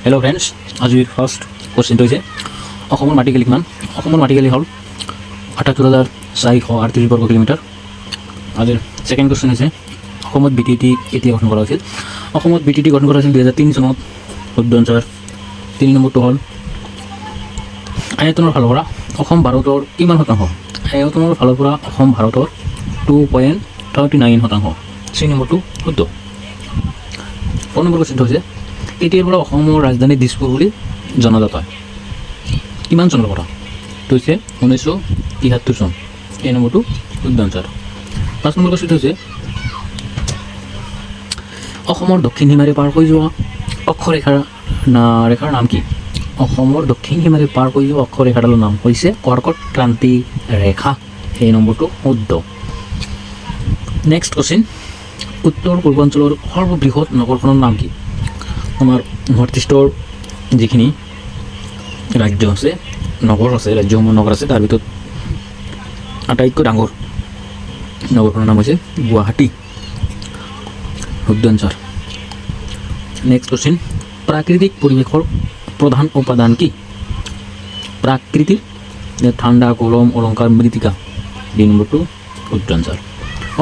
Hello' friends, আজিৰ first কুৱেশ্যনটো হৈছে অসমৰ মাটিকালি কিমান? অসমৰ মাটিকালি হ'ল ৭৮,৪৩৮ বৰ্গ কিলোমিটাৰ। আজিৰ ছেকেণ্ড কুৱেশ্যন হৈছে অসমত BTT কেতিয়া গঠন কৰা হৈছিল? অসমত BTT গঠন কৰা হৈছিল 2003 চনত। শুদ্ধ আনচাৰ। 3 নম্বৰটো হ'ল আয়তনৰ ফালৰ পৰা অসম ভাৰতৰ কিমান শতাংশ? আয়তনৰ ফালৰ পৰা অসম ভাৰতৰ 2.39%। 3 নম্বৰটো শুদ্ধ। 4 নম্বৰ কুৱেশ্যনটো হৈছে কেতিয়াৰ পৰা অসমৰ ৰাজধানী দিছপুৰ বুলি জনাজাত হয়? কিমান চনৰ পৰা? এইটো হৈছে 1973 চন। এই নম্বৰটো শুদ্ধ আনচাৰ। 5 নম্বৰ কুৱেশ্যনটো হৈছে অসমৰ দক্ষিণ সীমাৰে পাৰ হৈ যোৱা অক্ষৰেখাৰ নাম কি? অসমৰ দক্ষিণ সীমাৰে পাৰ হৈ যোৱা অক্ষৰেখাডালৰ নাম হৈছে কৰ্কট ক্ৰান্তি ৰেখা। এই নম্বৰটো শুদ্ধ। নেক্সট কুৱেশ্যন, উত্তৰ পূৰ্বাঞ্চলৰ সৰ্ববৃহৎ নগৰখনৰ নাম কি? আমাৰ নৰ্থ ইষ্টৰ যিখিনি ৰাজ্য আছে, নগৰ আছে, ৰাজ্যসমূহ নগৰ আছে, তাৰ ভিতৰত আটাইতকৈ ডাঙৰ নগৰখনৰ নাম হৈছে গুৱাহাটী। শুদ্ধ আনচাৰ। নেক্সট কুৱেশ্যন, প্ৰাকৃতিক পৰিৱেশৰ প্ৰধান উপাদান কি? প্ৰাকৃতিৰ ঠাণ্ডা, গৰম, অলংকাৰ, মৃত্তিকা। এই নম্বৰটো শুদ্ধ আনচাৰ।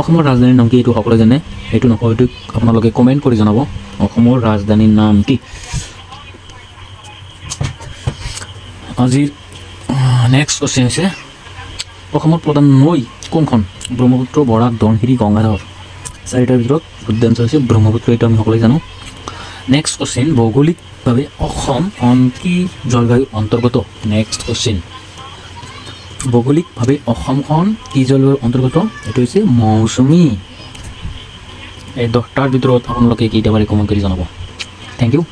অসমৰ ৰাজধানীৰ নাম কি? এইটো সকলোৱে জানে, এইটো নকওঁ, এইটো আপোনালোকে কমেণ্ট কৰি জনাব। অসমৰ ৰাজধানীৰ নাম কি? আজিৰ নেক্সট কুৱেশ্যন হৈছে অসমৰ প্ৰধান নৈ কোনখন? ব্ৰহ্মপুত্ৰ, বৰাক, ধনশিৰি, গংগাধৰ। চাৰিটাৰ ভিতৰত শুদ্ধ আনচাৰ হৈছে ব্ৰহ্মপুত্ৰ। এইটো আমি সকলোৱে জানো। নেক্সট কুৱেশ্যন, ভৌগোলিকভাৱে অসম কি জলবায়ুৰ অন্তৰ্গত? নেক্সট কুৱেশ্যন, ভৌগোলিকভাৱে অসমখন কি জলবায়ুৰ অন্তৰ্গত? এইটো হৈছে মৌচুমী। এই 10টাৰ ভিতৰত আপোনালোকে কেইটা পাৰে কমেণ্ট কৰি জনাব। Thank U.